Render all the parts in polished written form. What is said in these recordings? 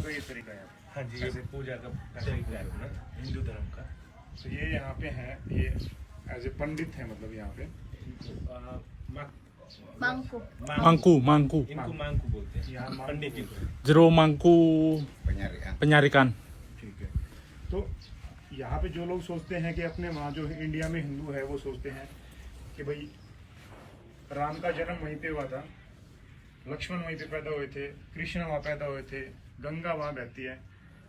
का ये तरीका है। हाँ जी, ये पूजा का तरीका है अपना हिंदू धर्म का। तो ये यहाँ पे हैं, ये एज ए पंडित है, मतलब यहाँ पे Mangku. Mangku. इनको मांगकू बोलते हैं, यहाँ मांगकू पंडित जी को। Jero Mangku Penyarikan. ठीक है। तो यहाँ पे जो लोग सोचते हैं कि अपने वहाँ जो इंडिया में हिंदू है वो सोचते हैं कि भाई राम का जन्म वहीं पे हुआ था, लक्ष्मण वहीं पे पैदा हुए थे, कृष्ण वहाँ पैदा हुए थे, गंगा वहाँ बहती है।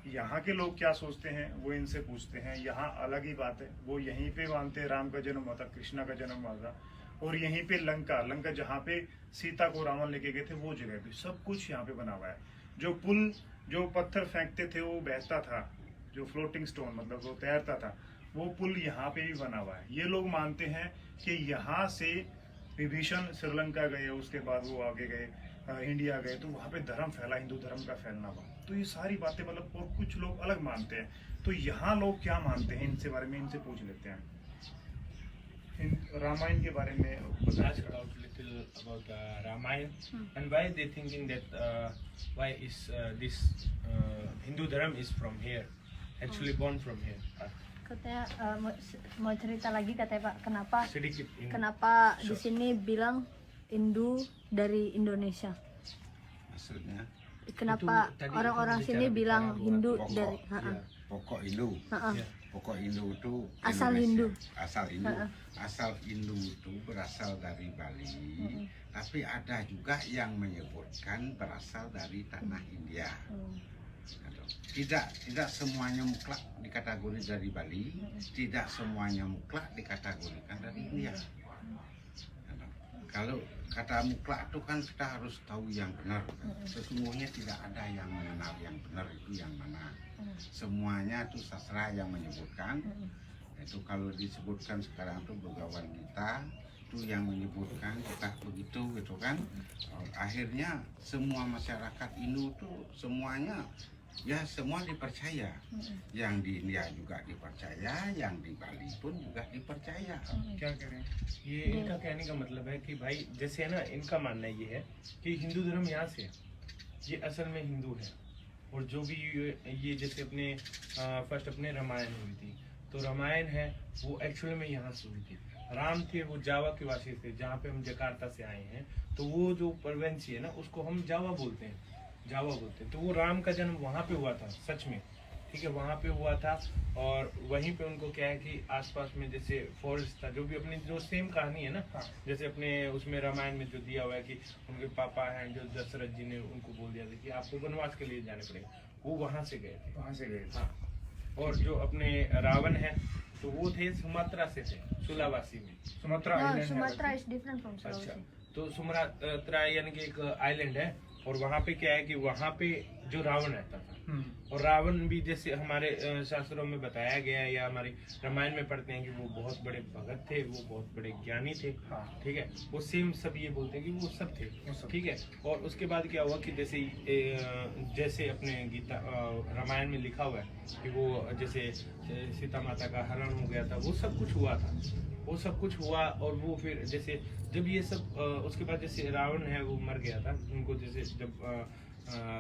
यहाँ के लोग क्या सोचते हैं वो इनसे पूछते हैं। यहाँ अलग ही बात है, वो यहीं पे मानते हैं राम का जन्म हुआ था, कृष्णा का जन्म हुआ था, और यहीं पे लंका जहाँ पे सीता को रावण लेके गए थे वो जगह पे सब कुछ यहाँ पे बना हुआ है। जो पुल जो पत्थर फेंकते थे वो बहता था, जो फ्लोटिंग स्टोन मतलब वो तैरता था, वो पुल यहाँ पे भी बना हुआ है। ये लोग मानते हैं कि यहाँ से विभीषण श्रीलंका गए, उसके बाद वो आगे गए इंडिया गए, तो वहाँ पे धर्म फैला, हिंदू धर्म का फैलना हुआ। तो ये सारी बातें मतलब, और कुछ लोग अलग मानते हैं। तो यहाँ लोग क्या मानते हैं इनसे बारे में इनसे पूछ लेते हैं। रामायण के बारे में Ask about little about Ramayana and why they thinking that why is this Hindu Dharma is from here, actually born from here. Katanya mau cerita lagi katanya Pak, kenapa Sedikit ini. kenapa di sini bilang Hindu dari Indonesia? Maksudnya Kenapa Itu tadi orang-orang itu sini bicara bilang buat Hindu pokok, dari pokok Hindu. Ya. Pokok Hindu itu Asal Indonesia. Hindu. Asal Hindu. Ha-ha. Asal Hindu itu berasal dari Bali, tapi ada juga yang menyebutkan berasal dari tanah India. Tidak semuanya mutlak dikategori dari Bali, tidak semuanya mutlak dikategorikan dari India. Kalau kata mutlak itu kan kita harus tahu yang benar. Sesungguhnya tidak ada yang mengenal yang benar itu yang mana. Semuanya itu sastra yang menyebutkan. Itu kalau disebutkan sekarang itu begawan kita itu yang menyebutkan kita begitu gitu kan. Akhirnya semua masyarakat Hindu itu semuanya ya semua dipercaya. Yang di India juga dipercaya, yang di Bali pun juga dipercaya. क्या कह रहे हैं? ये इनका कहने का मतलब है कि भाई जैसे है ना, इनका मानना ये है कि हिंदू धर्म यहाँ से है, ये असल में हिंदू है। और जो भी ये जैसे अपने फर्स्ट अपने रामायण हुई थी, तो रामायण है वो एक्चुअल में यहाँ से हुई थी। राम थे वो जावा के वासी थे, जहाँ पे हम जकार्ता से आए हैं, तो वो जो प्रोविंस है ना उसको हम जावा बोलते हैं, जावा बोलते हैं। तो वो राम का जन्म वहाँ पे हुआ था सच में, ठीक है, वहाँ पे हुआ था। और वहीं पे उनको क्या है कि आसपास में जैसे फॉरेस्ट था, जो भी अपनी जो सेम कहानी है ना, जैसे अपने उसमें रामायण में जो दिया हुआ है कि उनके पापा हैं जो दशरथ जी ने उनको बोल दिया था कि आपको वनवास के लिए जाने पड़ेगा, वो वहाँ से गए थे, वहाँ से गए थे। हाँ। और जो अपने रावण है तो वो थे सुमात्रा से थे, सुलावासी में। सुमात्रा No, आइलैंड है Sumatra वैसे। is different from अच्छा, Sulawesi. तो सुमात्रा यानी कि एक आइलैंड है, और वहाँ पे क्या है कि वहाँ पे जो रावण रहता था, और रावण भी जैसे हमारे शास्त्रों में बताया गया है या हमारे रामायण में पढ़ते हैं कि वो बहुत बड़े भगत थे, वो बहुत बड़े ज्ञानी थे, ठीक है। वो सेम सब ये बोलते हैं कि वो सब थे, ठीक है। और उसके बाद क्या हुआ कि जैसे अपने गीता रामायण में लिखा हुआ है कि वो जैसे सीता माता का हरण हो गया था, वो सब कुछ हुआ था, वो सब कुछ हुआ। और वो फिर जैसे जब ये सब उसके बाद जैसे रावण है वो मर गया था, उनको जैसे जब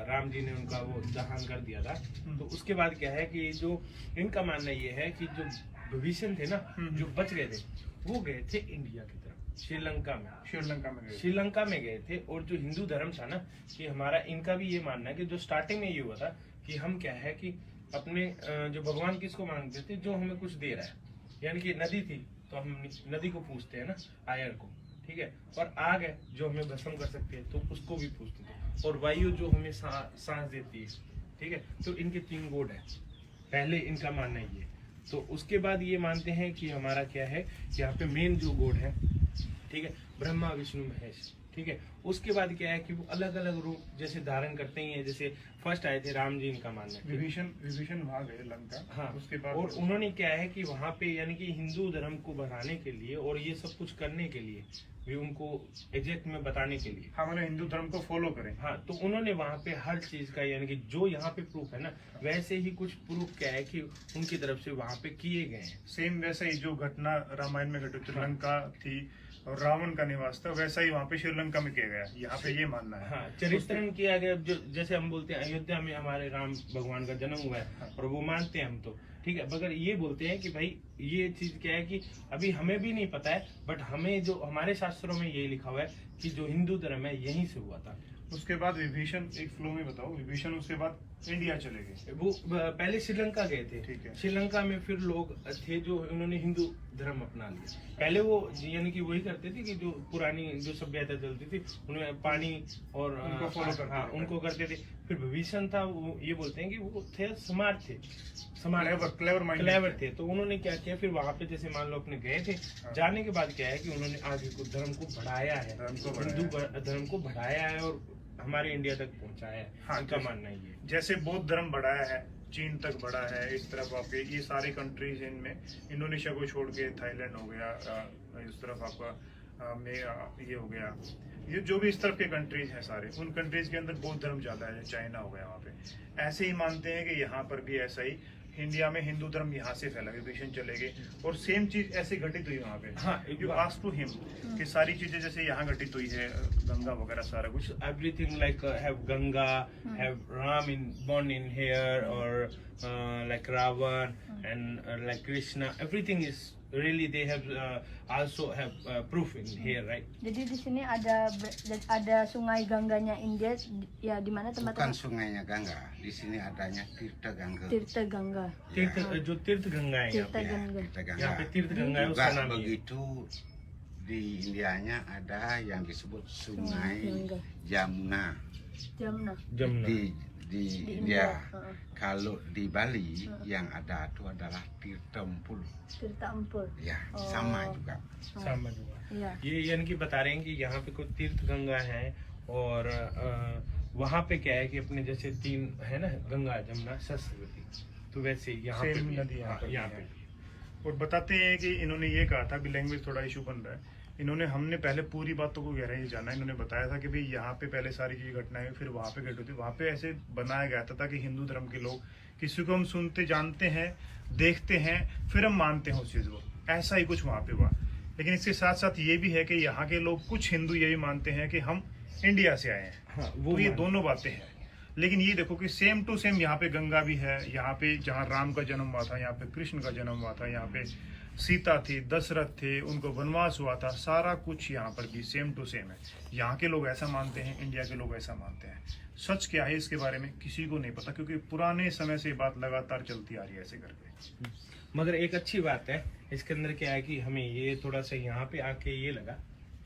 राम जी ने उनका वो दहन कर दिया था, तो उसके बाद क्या है कि जो इनका मानना ये है कि जो विभीषण थे ना, जो बच गए थे, वो गए थे इंडिया की तरफ, श्रीलंका में, श्रीलंका में गए थे। और जो हिंदू धर्म था ना, कि हमारा इनका भी ये मानना है कि जो स्टार्टिंग में ये हुआ था कि हम क्या है कि अपने जो भगवान किसको मांगते थे, जो हमें कुछ दे रहा है, यानी कि नदी थी तो हम नदी को पूछते हैं ना, आयर को, ठीक है। और आग है जो हमें भस्म कर सकती है तो उसको भी पूछते थे, और वायु जो हमें सांस देती है, ठीक है। तो इनके 3 गॉड है, पहले इनका मानना ये। तो उसके बाद ये मानते हैं कि हमारा क्या है कि यहाँ पे मेन जो गॉड है, ठीक है, ब्रह्मा विष्णु महेश, ठीक है। उसके बाद क्या है कि वो अलग अलग रूप जैसे धारण करते ही हैं। जैसे फर्स्ट आए थे राम जी, इनका मानना है विभीषण वहाँ गए लंका, हाँ। उसके बाद और उन्होंने क्या है कि वहाँ पे यानी कि हिंदू धर्म को बढ़ाने के लिए और ये सब कुछ करने के लिए भी उनको एग्जैक्ट में बताने के लिए, हाँ, मतलब हिंदू धर्म को फॉलो करें। हाँ, तो उन्होंने वहाँ पे हर चीज का यानी कि जो यहाँ पे प्रूफ है ना, वैसे ही कुछ प्रूफ क्या है कि उनकी तरफ से वहाँ पे किए गए हैं। सेम वैसे ही जो घटना रामायण में घटी, लंका थी, और रावण का निवास था, वैसा ही वहाँ पे श्रीलंका में किया गया। यहाँ पे ये मानना है। हाँ, चरित्रण किया गया। जो जैसे हम बोलते हैं अयोध्या में हमारे राम भगवान का जन्म हुआ है, और वो मानते हैं हम तो, ठीक है। मगर ये बोलते हैं कि भाई ये चीज क्या है कि अभी हमें भी नहीं पता है, बट हमें जो हमारे शास्त्रों में यही लिखा हुआ है कि जो हिंदू धर्म है यहीं से हुआ था। उसके बाद विभीषण, एक फ्लो में बताओ, विभीषण उसके बाद इंडिया चले गए। वो पहले श्रीलंका गए थे। ठीक है। श्रीलंका में फिर लोग थे जो उन्होंने हिंदू धर्म अपना लिया। पहले वो यानी कि वही करते थे कि जो पुरानी जो सभ्यता चलती थी उनमें पानी और उनको follow करते हाँ, थे। उनको करते थे। फिर विभीषण था, वो ये बोलते हैं कि वो थे स्मार्ट थे, क्लेवर थे। तो उन्होंने क्या किया, फिर वहां पे जैसे मान लो अपने गए थे, जाने के बाद क्या है कि उन्होंने आगे को धर्म को बढ़ाया है, हिंदू धर्म को बढ़ाया है और हमारे इंडिया तक पहुंचाया है। हाँ, उनका मानना ही है। जैसे बौद्ध धर्म बढ़ाया है, चीन तक बढ़ा है, इस तरफ आपके ये सारी कंट्रीज इनमें, इंडोनेशिया को छोड़ के थाईलैंड हो गया, इस तरफ आपका ये हो गया, ये जो भी इस तरफ के कंट्रीज हैं सारे, उन कंट्रीज के अंदर बौद्ध धर्म ज्यादा है। चाइना हो गया वहाँ पे। ऐसे ही मानते हैं कि यहाँ पर भी ऐसा ही, इंडिया में हिंदू धर्म यहाँ से फैला, विभीषण चले गए और सेम चीज ऐसे घटित हुई वहाँ पे। हाँ, यू आस्क टू हिम कि सारी चीजें जैसे यहाँ घटित हुई है, गंगा वगैरह सारा कुछ, everything like have Ganga, have Ram born in here, or like Ravan and like Krishna. Everything is really they have also have proof in here, right? Jadi di sini ada sungai Gangganya India, ya di mana Bukan tempat sungainya Gangga, di sini adanya Tirta Gangga. Tirta Gangga. तीर्थ जो तीर्थ गंगा है यहाँ Tirta पे, Gangga. Tirta यहाँ पे Gangga. तीर्थ गंगा है, उसका Juga नाम ये है। begitu di Indianya ada yang disebut Sungai Gangga. Jamuna Jamna. Jamuna. di Di India. Heeh. Kalau di Bali yang ada itu adalah Tirta Empul. Tirta Empul. Ya, Oh. sama juga. समझ हुआ। Iya. ये यानी कि बता रहे हैं कि यहाँ पे कुछ तीर्थ गंगा है, और वहाँ पे क्या है कि अपने जैसे तीन है ना, गंगा जमुना सरस्वती, तो वैसे यहाँ पे सेम भी- नदी यहाँ हाँ, पर भी यहाँ है। पे भी। और बताते हैं कि इन्होंने ये कहा था, अभी लैंग्वेज थोड़ा इशू बन रहा है। इन्होंने, हमने पहले पूरी बातों को गहराई से जाना, इन्होंने बताया था कि भाई यहाँ पे पहले सारी चीज घटनाएं हुई, फिर वहाँ पे घटी थी। वहाँ पे ऐसे बनाया गया था ताकि हिंदू धर्म के लोग, किसी को हम सुनते जानते हैं, देखते हैं, फिर हम मानते हैं उस चीज को, ऐसा ही कुछ वहाँ पे हुआ। लेकिन इसके साथ साथ ये भी है कि यहाँ के लोग, कुछ हिंदू ये भी मानते हैं कि हम इंडिया से आए हैं। हाँ, वो तो ये मान- दोनों बातें हैं। लेकिन ये देखो कि सेम टू सेम यहाँ पे गंगा भी है, यहाँ पे जहाँ राम का जन्म हुआ था, यहाँ पे कृष्ण का जन्म हुआ था, यहाँ पे सीता थी, दशरथ थे, उनको वनवास हुआ था, सारा कुछ यहाँ पर भी सेम टू सेम है। यहाँ के लोग ऐसा मानते हैं, इंडिया के लोग ऐसा मानते हैं। सच क्या है इसके बारे में किसी को नहीं पता, क्योंकि पुराने समय से ये बात लगातार चलती आ रही है ऐसे करके। मगर एक अच्छी बात है इसके अंदर क्या है कि हमें ये थोड़ा सा यहाँ पे आके ये लगा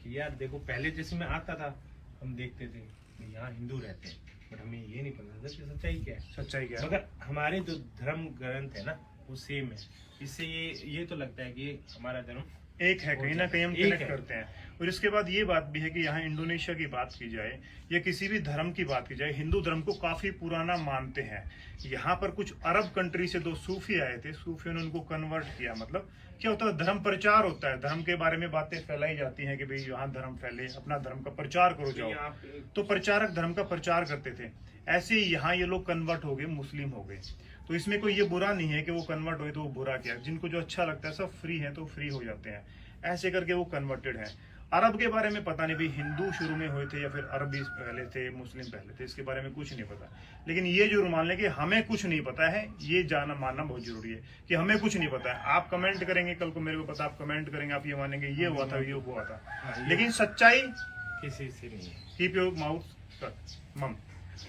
कि यार देखो, पहले जैसे मैं आता था हम देखते थे यहाँ हिंदू रहते हैं, बट हमें ये नहीं पता था कि सच्चाई क्या है। सच्चाई क्या है? मगर हमारे जो धर्म ग्रंथ है ना वो सेम है। इससे ये तो लगता है कि ये हमारा धर्म एक है, कहीं ना कहीं हम एक कनेक्ट है। करते हैं। और इसके बाद ये बात भी है कि यहाँ इंडोनेशिया की बात की जाए या किसी भी धर्म की बात की जाए, हिंदू धर्म को काफी पुराना मानते हैं। यहाँ पर कुछ अरब कंट्री से दो सूफी आए थे, सूफियों ने उनको कन्वर्ट किया। मतलब क्या होता है, धर्म प्रचार होता है, धर्म के बारे में बातें फैलाई जाती हैं कि भाई यहाँ धर्म फैले, अपना धर्म का प्रचार करो जाओ। यहाँ पे तो प्रचारक धर्म का प्रचार करते थे। ऐसे ही यहाँ ये लोग कन्वर्ट हो गए, मुस्लिम हो गए। तो इसमें कोई ये बुरा नहीं है कि वो कन्वर्ट हुए तो वो बुरा क्या, जिनको जो अच्छा लगता है, सब फ्री है तो फ्री हो जाते हैं। ऐसे करके वो कन्वर्टेड है। अरब के बारे में पता नहीं भाई, हिंदू शुरू में हुए थे या फिर अरबी पहले थे, मुस्लिम पहले थे, इसके बारे में कुछ नहीं पता। लेकिन ये जो मान लें कि हमें कुछ नहीं पता है, ये जाना मानना बहुत जरूरी है कि हमें कुछ नहीं पता है। आप कमेंट करेंगे, कल को मेरे को पता, आप कमेंट करेंगे, आप ये मानेंगे ये हुआ था, ये हुआ था, लेकिन सच्चाई किसी से नहीं है। कीप योर माउथ शट, मम,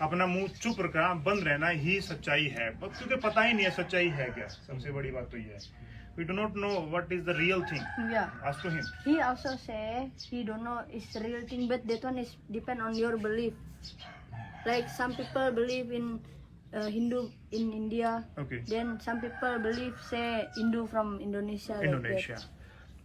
अपना मुंह चुप रखना, बंद रहना ही सच्चाई है। क्योंकि पता ही नहीं है सच्चाई है क्या। सबसे बड़ी बात तो ये है, we do not know what is the real thing. Yeah. Ask to him. He also say he don't know it's the real thing, but that one is depend on your belief. Like some people believe in Hindu in India, Okay. then some people believe say Hindu from Indonesia. like that. Indonesia.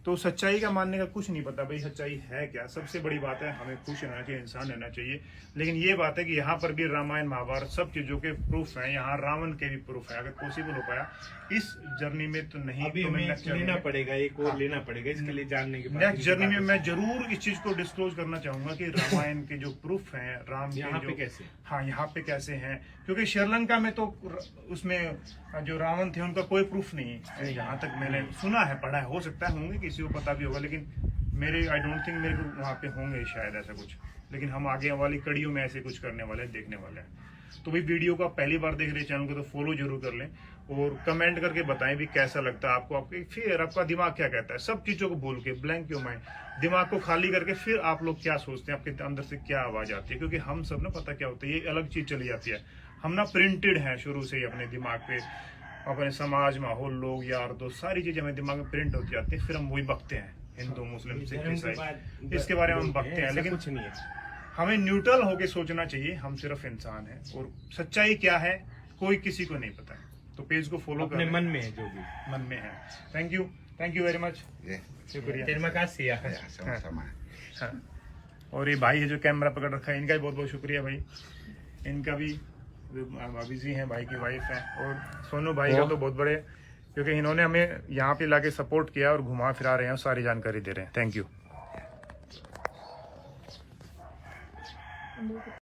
तो सच्चाई का मानने का कुछ नहीं पता भाई, सच्चाई है क्या। सबसे बड़ी बात है हमें खुश रहना चाहिए, इंसान रहना चाहिए। लेकिन ये बात है कि यहाँ पर भी रामायण महाभारत सब चीजों के प्रूफ हैं, यहाँ रावण के भी प्रूफ है। अगर पॉसिबल हो पाया इस जर्नी में तो नहीं, अभी तो मैं हमें नेक्स्ट जर्नी लेना में, पड़ेगा, एक और लेना पड़ेगा इसके लिए जानने के बाद। नेक्स्ट जर्नी में मैं जरूर इस चीज को डिस्क्लोज करना चाहूंगा कि रामायण के जो प्रूफ हैं, राम के यहाँ जो पे कैसे? हाँ यहाँ पे कैसे हैं, क्योंकि श्रीलंका में तो उसमें जो रावण थे उनका कोई प्रूफ नहीं है। यहाँ तक मैंने सुना है, पढ़ा है, हो सकता है होंगे किसी को पता भी होगा, लेकिन मेरे आई डोंट थिंक मेरे को वहाँ पे होंगे शायद ऐसा कुछ, लेकिन हम आगे वाली कड़ियों में ऐसे कुछ करने वाले हैं, देखने वाले हैं। तो भाई वीडियो को आप पहली बार देख रहे हैं चैनल को तो फॉलो जरूर कर लें और कमेंट करके बताएं भी कैसा लगता है आपको, आपके फिर आपका दिमाग क्या कहता है। सब चीज़ों को भूल के ब्लैंक योर माइंड, दिमाग को खाली करके फिर आप लोग क्या सोचते हैं, आपके अंदर से क्या आवाज़ आती है। क्योंकि हम सब ना पता क्या होता है, ये अलग चीज़ चली जाती है। हम ना प्रिंटेड हैं शुरू से ही अपने दिमाग पे, अपने समाज माहौल लोग यार दोस्त सारी चीज़ें हमारे दिमाग में प्रिंट होती जाती है, फिर हम वही बकते हैं, हिंदू मुस्लिम सिख ईसाई इसके बारे में हम बकते हैं। लेकिन कुछ नहीं है, हमें न्यूट्रल होके सोचना चाहिए, हम सिर्फ इंसान हैं और सच्चाई क्या है कोई किसी को नहीं पता है। तो पेज को फॉलो अपने करें, मन में है जो भी मन में है। Thank you very much, Ya, शुक्रिया। terima kasih ya ya sama-sama. हाँ। और ये भाई है जो कैमरा पकड़ रखा है, इनका भी बहुत बहुत शुक्रिया भाई। इनका भी भाभी जी हैं, भाई की वाइफ है, और सोनू भाई का तो बहुत बड़े, क्योंकि इन्होंने हमें यहाँ पे लाके सपोर्ट किया और घुमा फिरा रहे हैं और सारी जानकारी दे रहे हैं। Thank you.